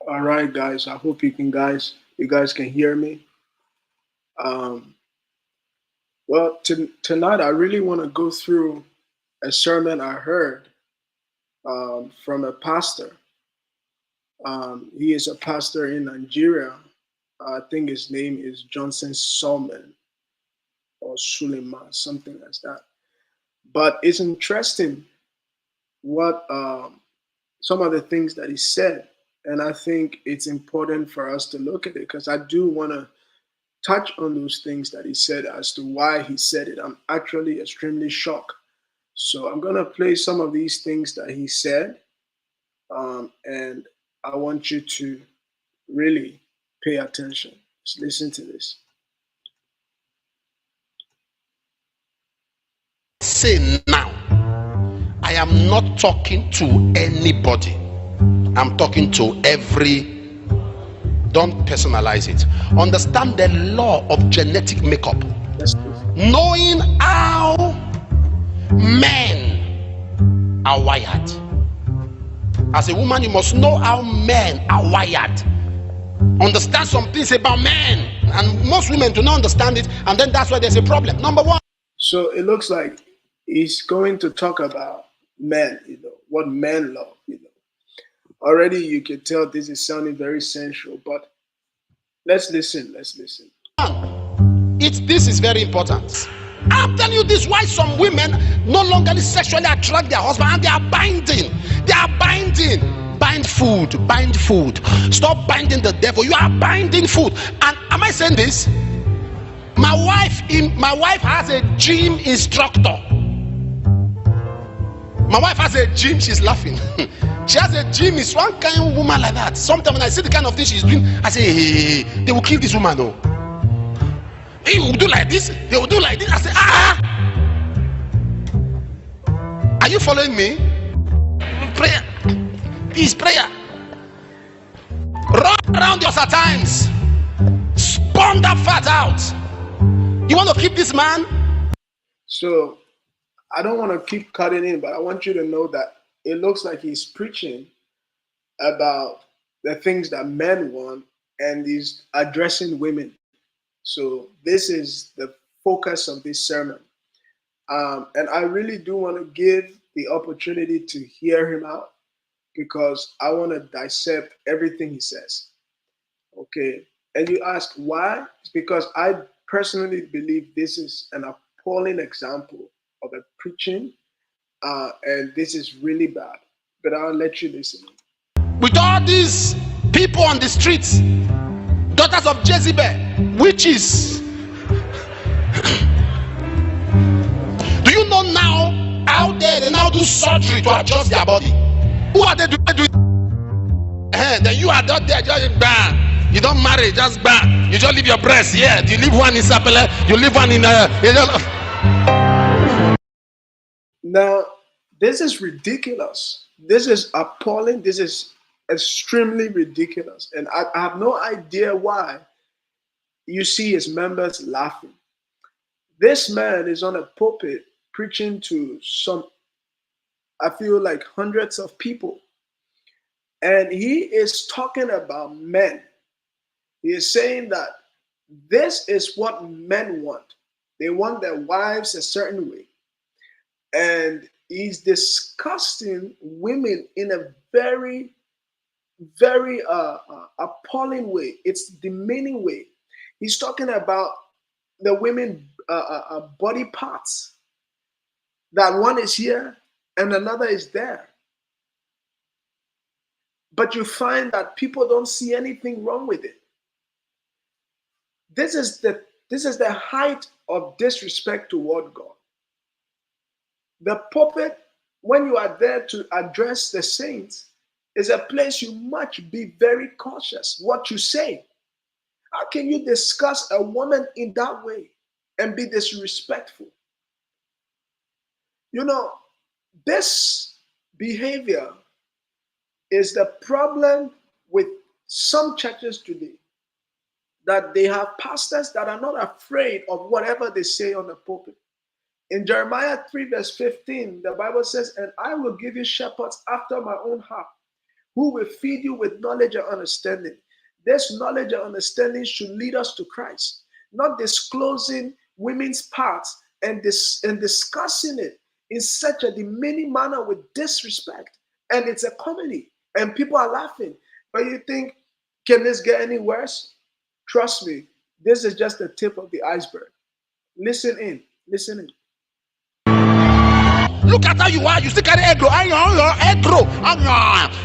All right, guys. I hope you guys can hear me. Um, well, tonight I really want to go through a sermon I heard from a pastor. He is a pastor in Nigeria. I think his name is Johnson Solomon or Suleiman, something like that. But it's interesting what some of the things that he said, and I think it's important for us to look at it because I do want to touch on those things that he said as to why he said it. I'm actually extremely shocked. So I'm going to play some of these things that he said, and I want you to really pay attention. Just listen to this. Say now, I am not talking to anybody. I'm talking to every. Don't personalize it. Understand the law of genetic makeup. Let's listen. Knowing how men are wired. As a woman, you must know how men are wired. Understand some things about men, and most women do not understand it, and then that's why there's a problem. Number one. So it looks like he's going to talk about men, what men love. Already you can tell this is sounding very sensual, but let's listen. Let's listen. This is very important. I'm telling you this, why some women no longer sexually attract their husband, and they are binding. Bind food. Stop binding the devil. You are binding food. And am I saying this? My wife has a gym instructor. My wife has a gym. She's laughing. She has a gym. It's one kind of woman like that. Sometimes when I see the kind of thing she's doing, I say, hey, they will kill this woman. Oh, they will do like this. They will do like this. I say, are you following me? Prayer. Peace, prayer. Run around your times. Spawn that fat out. You want to keep this man? So I don't want to keep cutting in, but I want you to know that it looks like he's preaching about the things that men want and he's addressing women. So this is the focus of this sermon. And I really do want to give the opportunity to hear him out because I want to dissect everything he says. Okay. And you ask why? It's because I personally believe this is an appalling example of a preaching, and this is really bad. But I'll let you listen. With all these people on the streets, daughters of Jezebel, witches. Do you know now out there they now do surgery to adjust their body? Who are they doing? Then you are not there just bang. You don't marry, just bang. You just leave your breast. Yeah, you leave one in Sapele, you leave one in Now, this is ridiculous. This is appalling. This is extremely ridiculous. And I have no idea why you see his members laughing. This man is on a pulpit preaching to I feel like hundreds of people. And he is talking about men. He is saying that this is what men want. They want their wives a certain way. And he's disgusting women in a very, very appalling way. It's demeaning way. He's talking about the women body parts. That one is here and another is there. But you find that people don't see anything wrong with it. This is the height of disrespect toward God. The pulpit, when you are there to address the saints, is a place you must be very cautious what you say. How can you discuss a woman in that way and be disrespectful? This behavior is the problem with some churches today, that they have pastors that are not afraid of whatever they say on the pulpit. In Jeremiah 3 verse 15, the Bible says, and I will give you shepherds after my own heart, who will feed you with knowledge and understanding. This knowledge and understanding should lead us to Christ, not disclosing women's parts and discussing it in such a demeaning manner with disrespect. And it's a comedy, and people are laughing. But you think, can this get any worse? Trust me, this is just the tip of the iceberg. Listen in, listen in. Look at how you are. You still carry egg roll.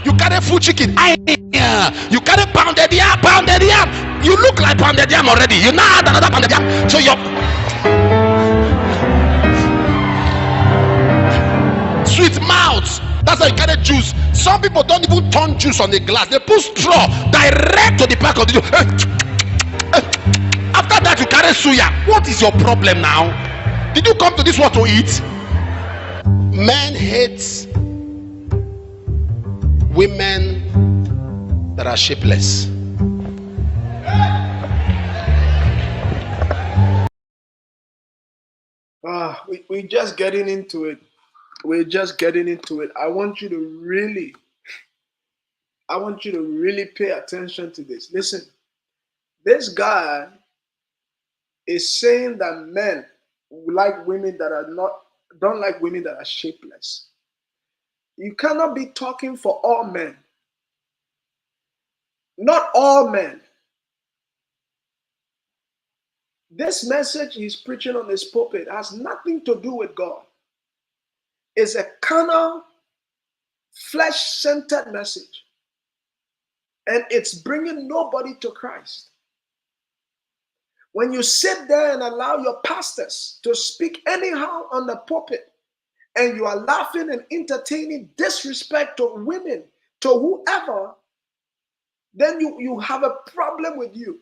You carry full chicken. You carry pounded yam. Pounded yam. You look like pounded yam already. You now add another pounded yam. So your sweet mouth. That's how you carry juice. Some people don't even turn juice on the glass. They put straw direct to the back of the juice. After that, you carry suya. What is your problem now? Did you come to this world to eat? Men hate women that are shapeless. We're just getting into it. We're just getting into it. I want you to really pay attention to this. Listen, this guy is saying that men like women that are don't like women that are shapeless. You cannot be talking for all men. Not all men. This message he's preaching on this pulpit has nothing to do with God. It's a carnal, flesh-centered message. And it's bringing nobody to Christ. When you sit there and allow your pastors to speak anyhow on the pulpit, and you are laughing and entertaining disrespect to women, to whoever, then you have a problem with you.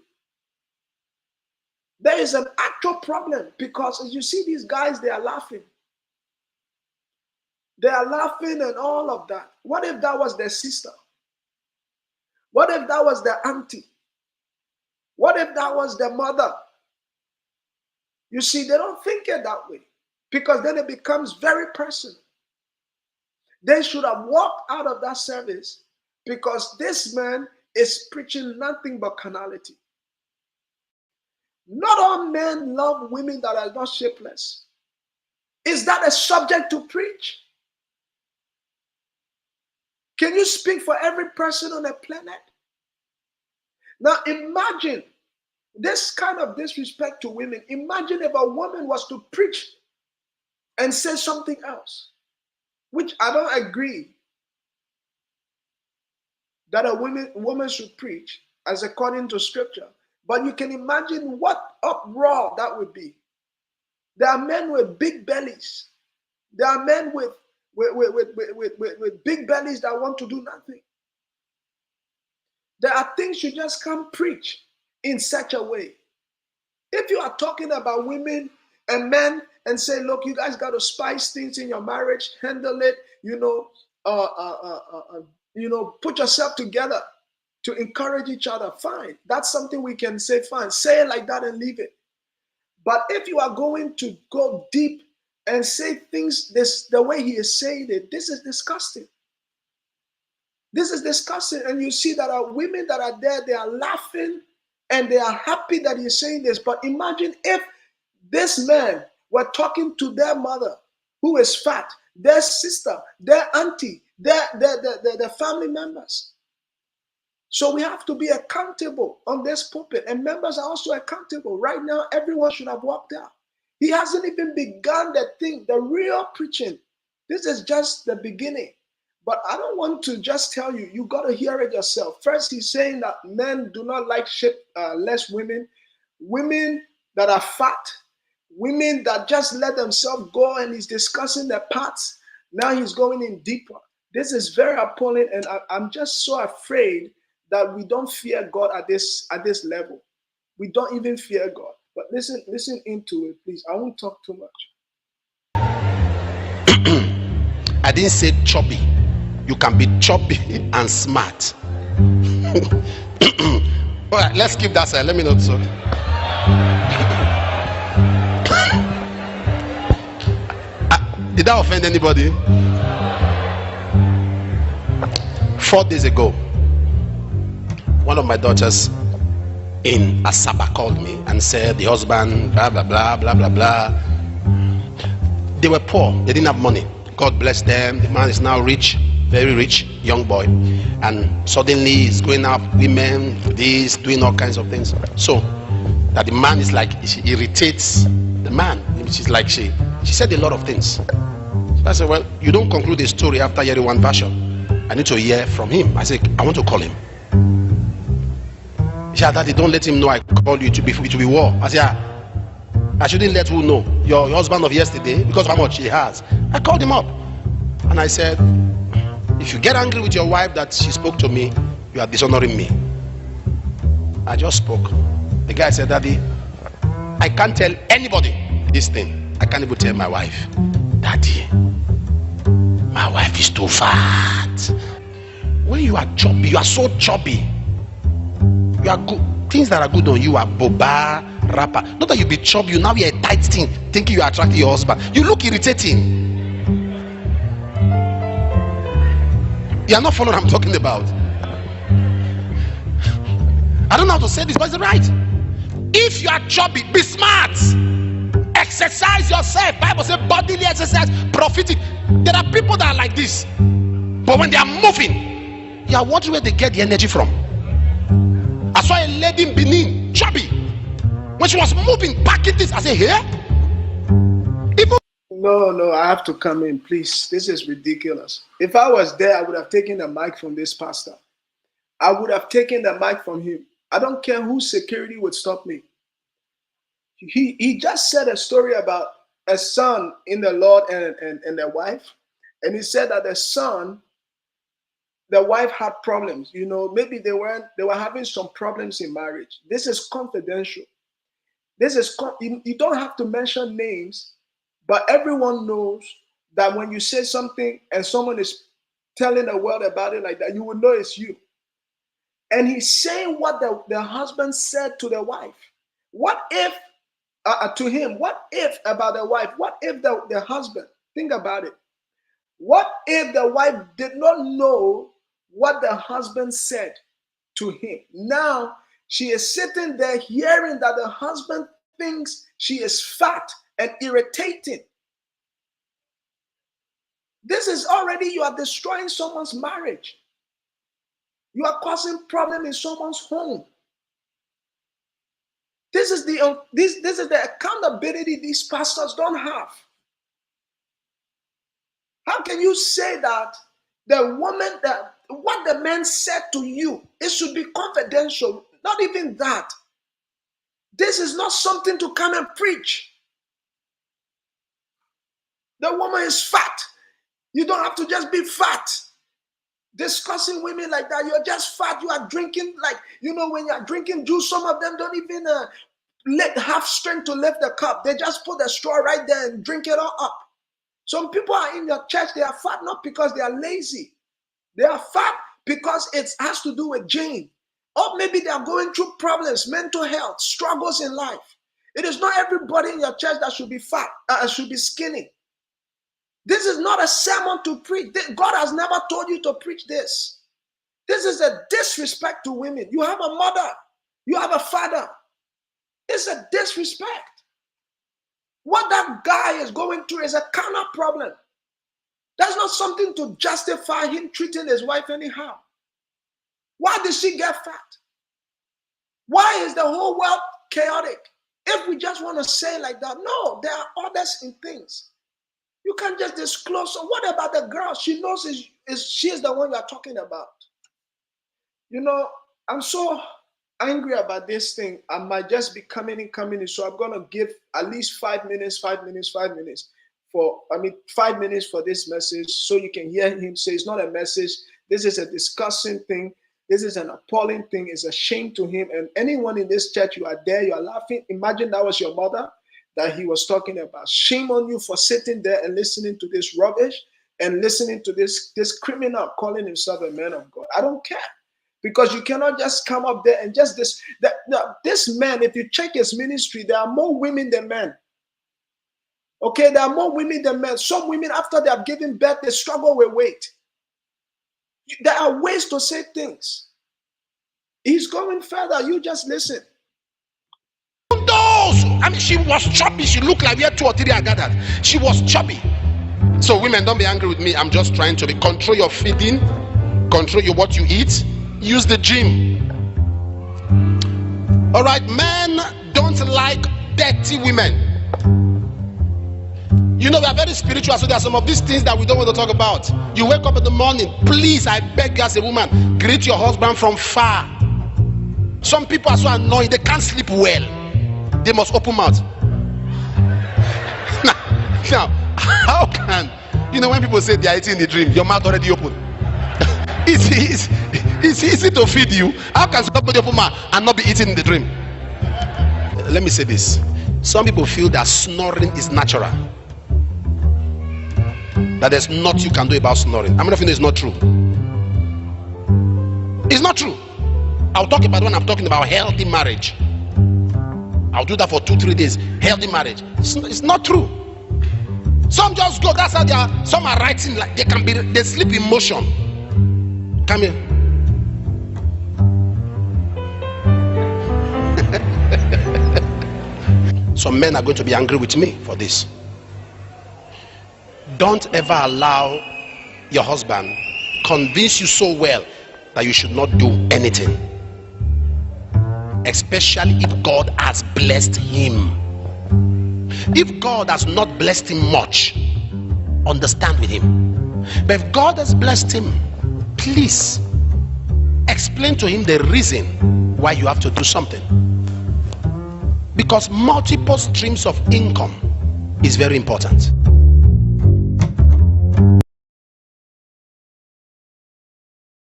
There is an actual problem, because as you see these guys, they are laughing. They are laughing and all of that. What if that was their sister? What if that was their auntie? What if that was their mother? You see, they don't think it that way, because then it becomes very personal. They should have walked out of that service, because this man is preaching nothing but carnality. Not all men love women that are not shapeless. Is that a subject to preach? Can you speak for every person on the planet? Now imagine this kind of disrespect to women. Imagine if a woman was to preach and say something else, which I don't agree that a woman should preach as according to scripture. But you can imagine what uproar that would be. There are men with big bellies. There are men with big bellies that want to do nothing. There are things you just can't preach in such a way. If you are talking about women and men and say, look, you guys got to spice things in your marriage, handle it, put yourself together to encourage each other, fine. That's something we can say, fine. Say it like that and leave it. But if you are going to go deep and say things the way he is saying it, this is disgusting. This is disgusting. And you see that our women that are there, they are laughing and they are happy that he's saying this. But imagine if this man were talking to their mother, who is fat, their sister, their auntie, their family members. So we have to be accountable on this pulpit, and members are also accountable. Right now, everyone should have walked out. He hasn't even begun the real preaching. This is just the beginning. But I don't want to just tell you, you got to hear it yourself. First, he's saying that men do not like less women, women that are fat, women that just let themselves go, and he's discussing their parts. Now he's going in deeper. This is very appalling, and I'm just so afraid that we don't fear God at this level. We don't even fear God. But listen into it, please. I won't talk too much. I didn't say chubby. You can be chubby and smart. All right, let's keep that side. Let me not talk. Did that offend anybody? 4 days ago, one of my daughters in Asaba called me and said the husband, blah, blah, blah, blah, blah, blah. They were poor. They didn't have money. God bless them. The man is now rich, very rich, young boy. And suddenly he's going out, women, this, doing all kinds of things. So that the man is like, she irritates the man. She's like, she said a lot of things. So I said, well, you don't conclude the story after hearing one version. I need to hear from him. I said, I want to call him. She said, Daddy, don't let him know I called you. It will be war. I said, yeah. I shouldn't let who know? Your husband of yesterday, because of how much he has. I called him up and I said, if you get angry with your wife that she spoke to me, you are dishonoring me. I just spoke. The guy said, Daddy, I can't tell anybody this thing. I can't even tell my wife. Daddy, my wife is too fat. When you are chubby, you are so chubby. You are good. Things that are good on you are boba, rapper. Not that you be chubby, you now wear a tight thing, thinking you are attracting your husband. You look irritating. You are not following what I'm talking about. I don't know how to say this, but it's right. If you are chubby, be smart. Exercise yourself. Bible says bodily exercise prophetic. There are people that are like this, but when they are moving, you are wondering where they get the energy from. I saw a lady in Benin, chubby. When she was moving, packing this, I said, here? Even No, I have to come in, please. This is ridiculous. If I was there, I would have taken the mic from this pastor. I would have taken the mic from him. I don't care whose security would stop me. He just said a story about a son in the Lord and a wife. And he said that the wife had problems. You know, maybe they were having some problems in marriage. This is confidential. You don't have to mention names, but everyone knows that when you say something and someone is telling the world about it like that, you will know it's you. And he's saying what the husband said to the wife. What if to him? What if about the wife? What if the husband? Think about it. What if the wife did not know what the husband said to him? Now she is sitting there hearing that the husband thinks she is fat and irritating. This is already, you are destroying someone's marriage. You are causing problem in someone's home. This is the accountability these pastors don't have. How can you say that the woman, that what the man said to you, it should be confidential? Not even that. This is not something to come and preach. The woman is fat. You don't have to just be fat. Discussing women like that, you're just fat. You are drinking, like, you know, when you're drinking juice, some of them don't even have strength to lift the cup. They just put the straw right there and drink it all up. Some people are in your church, they are fat not because they are lazy. They are fat because it has to do with gene. Or maybe they are going through problems, mental health, struggles in life. It is not everybody in your church that should be fat, should be skinny. This is not a sermon to preach. God has never told you to preach this. This is a disrespect to women. You have a mother. You have a father. It's a disrespect. What that guy is going through is a carnal problem. That's not something to justify him treating his wife anyhow. Why did she get fat? Why is the whole world chaotic? If we just want to say like that, no, there are others in things. You can't just disclose. So what about the girl? She knows she is the one you are talking about. You know, I'm so angry about this thing. I might just be coming in. So I'm going to give at least 5 minutes for 5 minutes for this message so you can hear him say it's not a message. This is a discussing thing. This is an appalling thing. It's a shame to him. And anyone in this church, you are there, you are laughing. Imagine that was your mother that he was talking about. Shame on you for sitting there and listening to this rubbish and listening to this criminal calling himself a man of God. I don't care. Because you cannot just come up there and just this man, if you check his ministry, there are more women than men. Okay, there are more women than men. Some women, after they have given birth, they struggle with weight. There are ways to say things. He's going further. You just listen. Those, I mean, she was chubby. She looked like we had 2 or 3 are gathered. She was chubby. So women, don't be angry with me. I'm just trying to control your feeding, control what you eat. Use the gym. All right, men don't like dirty women. You know, we are very spiritual, so there are some of these things that we don't want to talk about. You wake up in the morning, please, I beg you as a woman, greet your husband from far. Some people are so annoyed, they can't sleep well. They must open mouth. Now, how can, you know, when people say they are eating in the dream, your mouth already open. It's easy to feed you. How can somebody open mouth and not be eating in the dream? Let me say this. Some people feel that snoring is natural, that there's nothing you can do about snoring. How many of you know it's not true? It's not true. I'll talk about when I'm talking about healthy marriage. I'll do that for 2-3 days. Healthy marriage. It's not true. Some just go. That's how they are. Some are writing like they sleep in motion. Come here. Some men are going to be angry with me for this. Don't ever allow your husband convince you so well that you should not do anything, especially if God has blessed him. If God has not blessed him much, understand with him. But if God has blessed him, please explain to him the reason why you have to do something, because multiple streams of income is very important.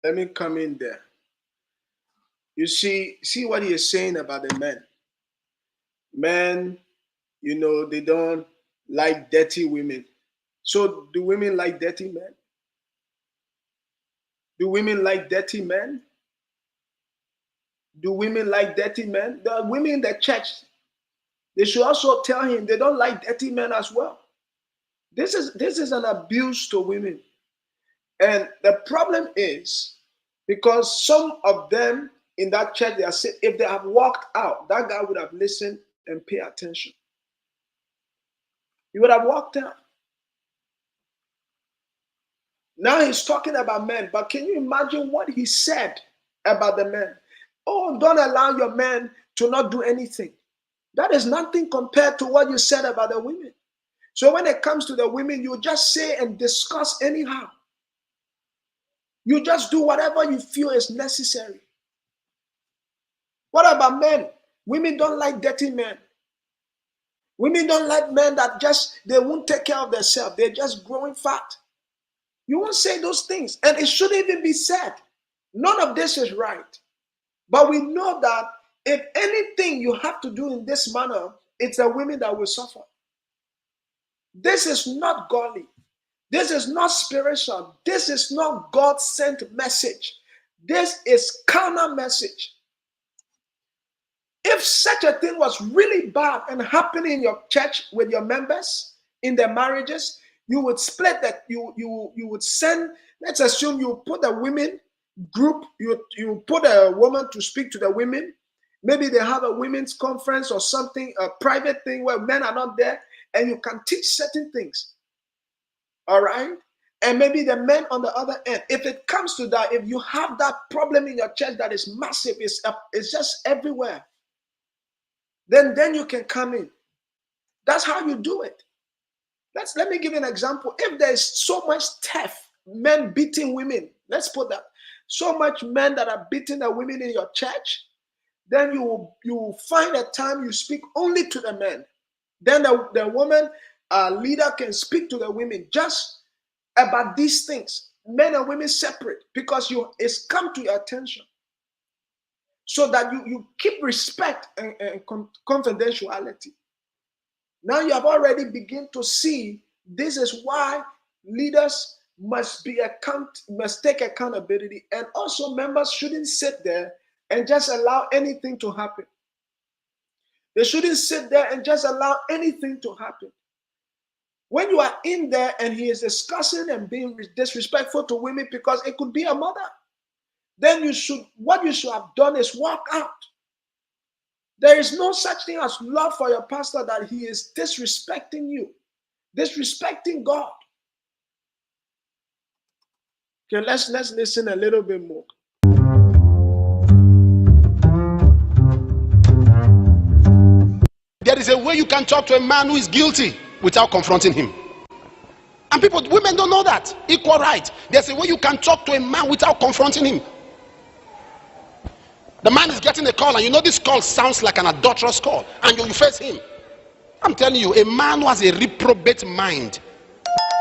Let me come in there. You see what he is saying about the men. Men, you know, they don't like dirty women. So do women like dirty men? Do women like dirty men? Do women like dirty men? The women in the church, they should also tell him they don't like dirty men as well. This is an abuse to women. And the problem is because some of them in that church, they are saying, if they have walked out, that guy would have listened and pay attention. He would have walked out. Now he's talking about men, but can you imagine what he said about the men? Oh, don't allow your men to not do anything. That is nothing compared to what you said about the women. So when it comes to the women, you just say and discuss anyhow. You just do whatever you feel is necessary. What about men? Women don't like dirty men. Women don't like men that they won't take care of themselves. They're just growing fat. You won't say those things. And it shouldn't even be said. None of this is right. But we know that if anything you have to do in this manner, it's the women that will suffer. This is not godly. This is not spiritual. This is not God-sent message. This is carnal message. If such a thing was really bad and happening in your church with your members in their marriages, you would split that. You would send. Let's assume you put a women group. You put a woman to speak to the women. Maybe they have a women's conference or something, a private thing where men are not there, and you can teach certain things. All right. And maybe the men on the other end, if it comes to that, if you have that problem in your church that is massive, it's just everywhere, then you can come in. That's how you do it. Let me give you an example. If there's so much theft, men beating women, let's put that, so much men that are beating the women in your church, then you will find a time you speak only to the men. Then the woman leader can speak to the women just about these things. Men and women separate, because it's come to your attention. So that you keep respect and confidentiality. Now you have already begun to see this is why leaders must take accountability, and also members shouldn't sit there and just allow anything to happen. They shouldn't sit there and just allow anything to happen. When you are in there and he is discussing and being disrespectful to women, because it could be a mother, then what you should have done is walk out. There is no such thing as love for your pastor that he is disrespecting you, disrespecting God. Okay, let's listen a little bit more. There is a way you can talk to a man who is guilty without confronting him. And women don't know that. Equal right. There's a way you can talk to a man without confronting him. The man is getting a call, and you know this call sounds like an adulterous call, and you face him. I'm telling you, a man who has a reprobate mind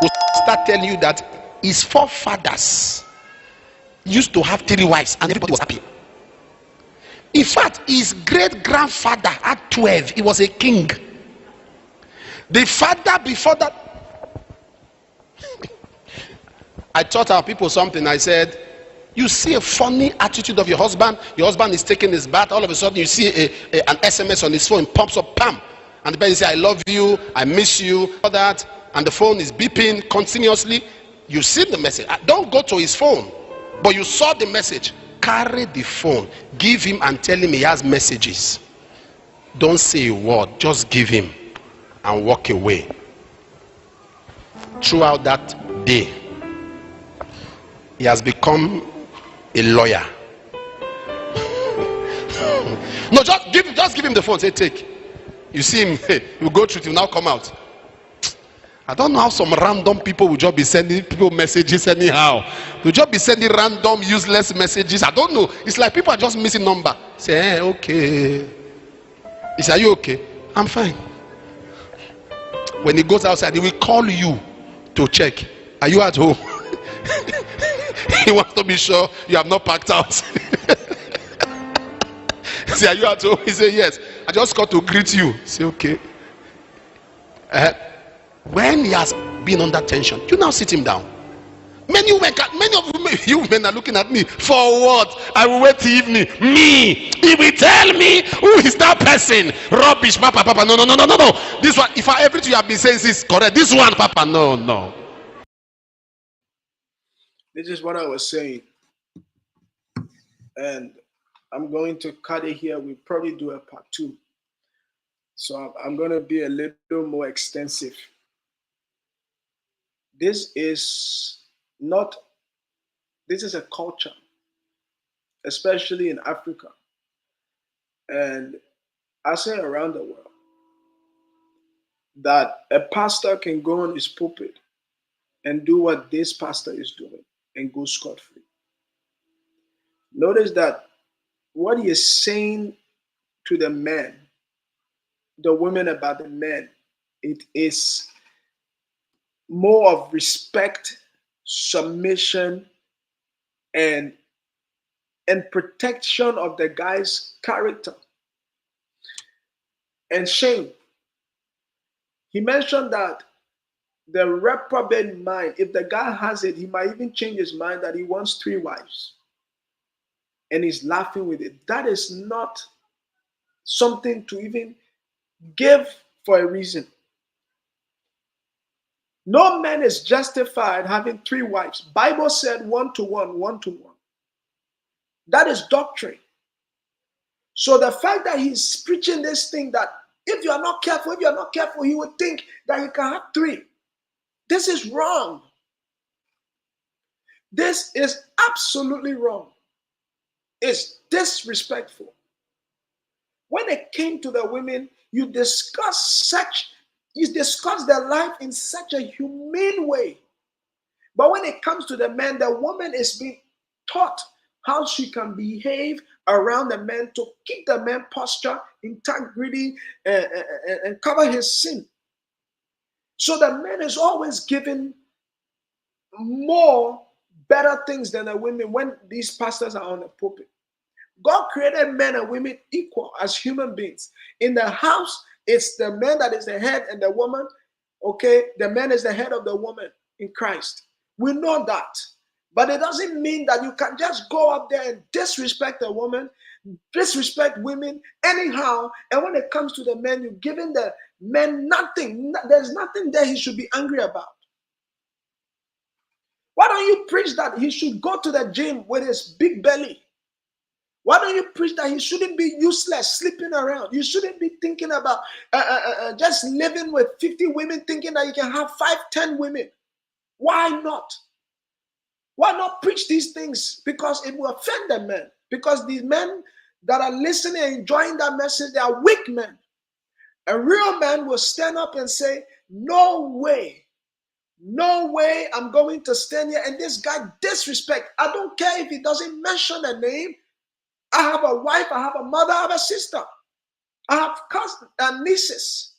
will start telling you that his forefathers used to have 3 wives and everybody was happy. In fact, his great grandfather had 12. He was a king. The father before that, I taught our people something. I said, you see a funny attitude of your husband is taking his bath, all of a sudden you see an SMS on his phone, pops up, pam, and the person says, I love you, I miss you, all that, and the phone is beeping continuously. You see the message. Don't go to his phone, but you saw the message. Carry the phone, give him and tell him he has messages. Don't say a word, just give him and walk away. Throughout that day, he has become a lawyer. No, just give him the phone. Say, take. You see him, you go through it, he will now come out. I don't know how some random people will just be sending people messages anyhow. They'll just be sending random useless messages. I don't know. It's like people are just missing number. Say, okay. He say, are you okay? I'm fine. When he goes outside, he will call you to check. Are you at home? He wants to be sure you have not packed out. Say, are you at home? He say, yes. I just got to greet you. Say, okay. When he has been under tension, you now sit him down. Many of you men are looking at me. For what? I will wait till evening. Me. He will tell me who is that person. Rubbish, Papa. No. This one, if everything you have been saying is correct, this one, Papa, no. This is what I was saying. And I'm going to cut it here. We'll probably do a part 2. So I'm going to be a little more extensive. This is a culture, especially in Africa. And I say around the world, that a pastor can go on his pulpit and do what this pastor is doing and go scot-free. Notice that what he is saying to the men, the women about the men, it is more of respect, submission, and protection of the guy's character and shame. He mentioned that the reprobate mind, if the guy has it, he might even change his mind that he wants 3 wives. And he's laughing with it. That is not something to even give for a reason. No man is justified having 3 wives. Bible said 1 to 1, 1 to 1. That is doctrine. So the fact that he's preaching this thing that if you're not careful, he would think that he can have 3. This is wrong. This is absolutely wrong. It's disrespectful. When it came to the women, you discuss their life in such a humane way. But when it comes to the man, the woman is being taught how she can behave around the man to keep the man posture, integrity, and cover his sin. So the man is always given more better things than the women when these pastors are on the pulpit. God created men and women equal as human beings. In the house, it's the man that is the head and the woman. Okay, the man is the head of the woman in Christ. We know that. But it doesn't mean that you can just go up there and disrespect a woman disrespect women anyhow. And when it comes to the men, you're giving the men nothing. There's nothing there he should be angry about. Why don't you preach that he should go to the gym with his big belly? Why don't you preach that he shouldn't be useless, sleeping around? You shouldn't be thinking about just living with 50 women, thinking that you can have 5, 10 women. Why not? Why not preach these things? Because it will offend the men. Because these men that are listening and enjoying that message, they are weak men. A real man will stand up and say, no way. No way I'm going to stand here and this guy disrespect. I don't care if he doesn't mention the name. I have a wife, I have a mother, I have a sister. I have cousins and nieces.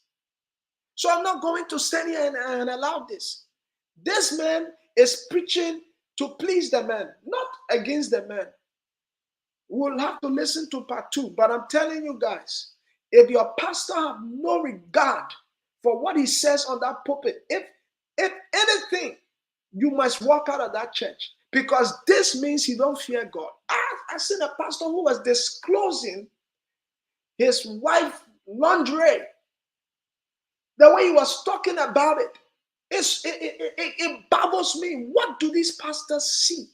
So I'm not going to stand here and allow this. This man is preaching to please the man, not against the man. We'll have to listen to part 2. But I'm telling you guys, if your pastor have no regard for what he says on that pulpit, if anything, you must walk out of that church. Because this means he don't fear God. I seen a pastor who was disclosing his wife lingerie. The way he was talking about it, it baffles me. What do these pastors see?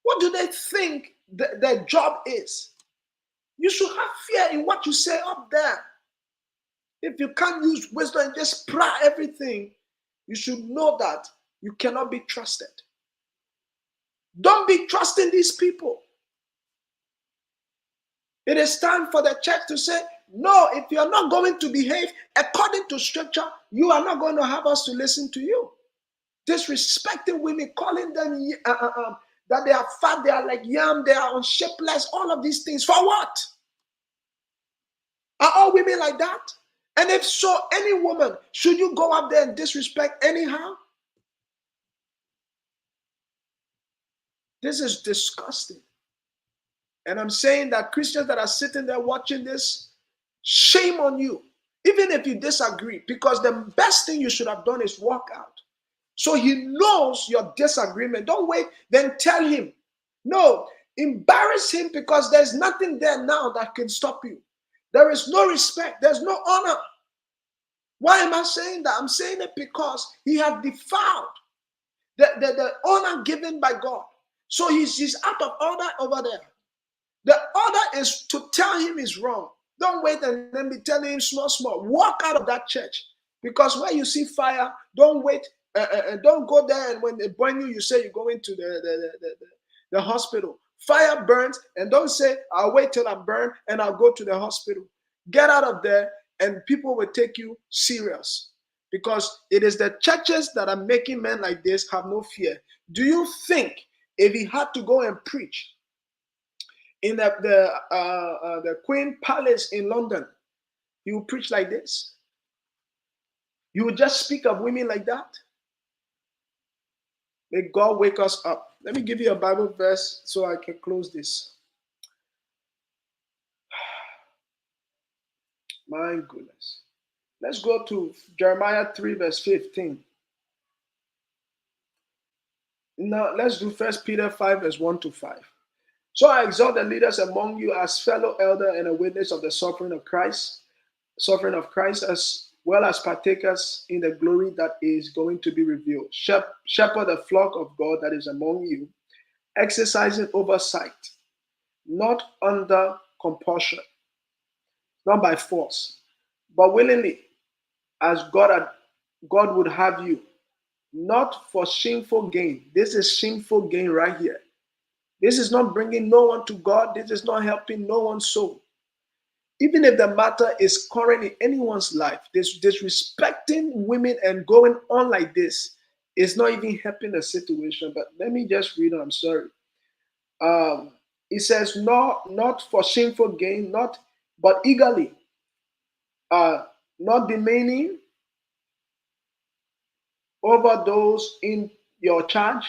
What do they think their job is? You should have fear in what you say up there. If you can't use wisdom and just pry everything, you should know that you cannot be trusted. Don't be trusting these people. It is time for the church to say, no, if you're not going to behave according to scripture, you are not going to have us to listen to you. Disrespecting women, calling them that they are fat, they are like yam, they are unshapeless, all of these things. For what? Are all women like that? And if so, any woman, should you go up there and disrespect anyhow? This is disgusting. And I'm saying that Christians that are sitting there watching this, shame on you. Even if you disagree, because the best thing you should have done is walk out. So he knows your disagreement. Don't wait, then tell him. No, embarrass him because there's nothing there now that can stop you. There is no respect, there's no honor. Why am I saying that? I'm saying it because he had defiled the honor given by God. So he's out of order over there. The order is to tell him he's wrong. Don't wait and then be telling him small. Walk out of that church. Because when you see fire, don't wait. Don't go there and when they burn you, you say you're going to the hospital. Fire burns and don't say, I'll wait till I'm burned and I'll go to the hospital. Get out of there and people will take you serious. Because it is the churches that are making men like this have no fear. Do you think if he had to go and preach in the Queen Palace in London, he would preach like this? You would just speak of women like that? May God wake us up. Let me give you a Bible verse so I can close this. My goodness. Let's go to Jeremiah 3 verse 15. Now let's do 1 Peter 5 verse 1 to 5. So I exhort the leaders among you as fellow elder and a witness of the suffering of Christ, as well as partakers in the glory that is going to be revealed. Shepherd the flock of God that is among you, exercising oversight, not under compulsion, not by force, but willingly, as God would have you, not for shameful gain. This is shameful gain right here. This is not bringing no one to God. This is not helping no one's soul. Even if the matter is current in anyone's life, this disrespecting women and going on like this is not even helping the situation. But let me just read it. I'm sorry. It says, not for shameful gain, but eagerly, not demanding over those in your charge,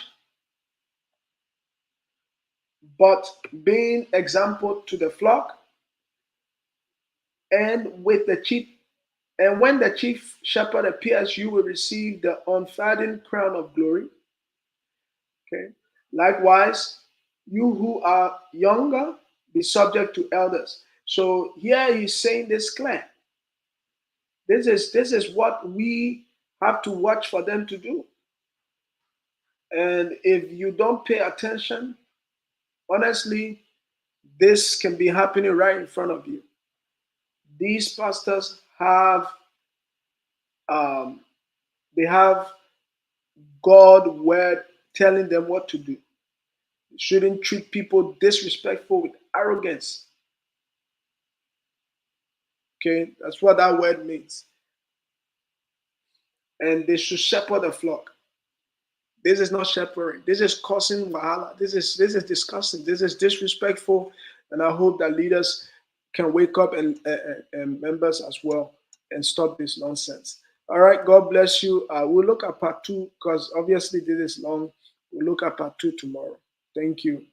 but being example to the flock. And when the chief shepherd appears, you will receive the unfading crown of glory. Okay. Likewise, you who are younger, Be subject to elders. So here he's saying this clear. This is what we have to watch for them to do. And if you don't pay attention, honestly, this can be happening right in front of you. These pastors have um, they have God word telling them what to do. They shouldn't treat people disrespectful with arrogance. Okay, that's what that word means. And they should shepherd the flock. This is not shepherding. This is causing wahala. This is disgusting. This is disrespectful. And I hope that leaders can wake up and members as well and stop this nonsense. All right. God bless you. We'll look at part two because obviously this is long. We'll look at part two tomorrow. Thank you.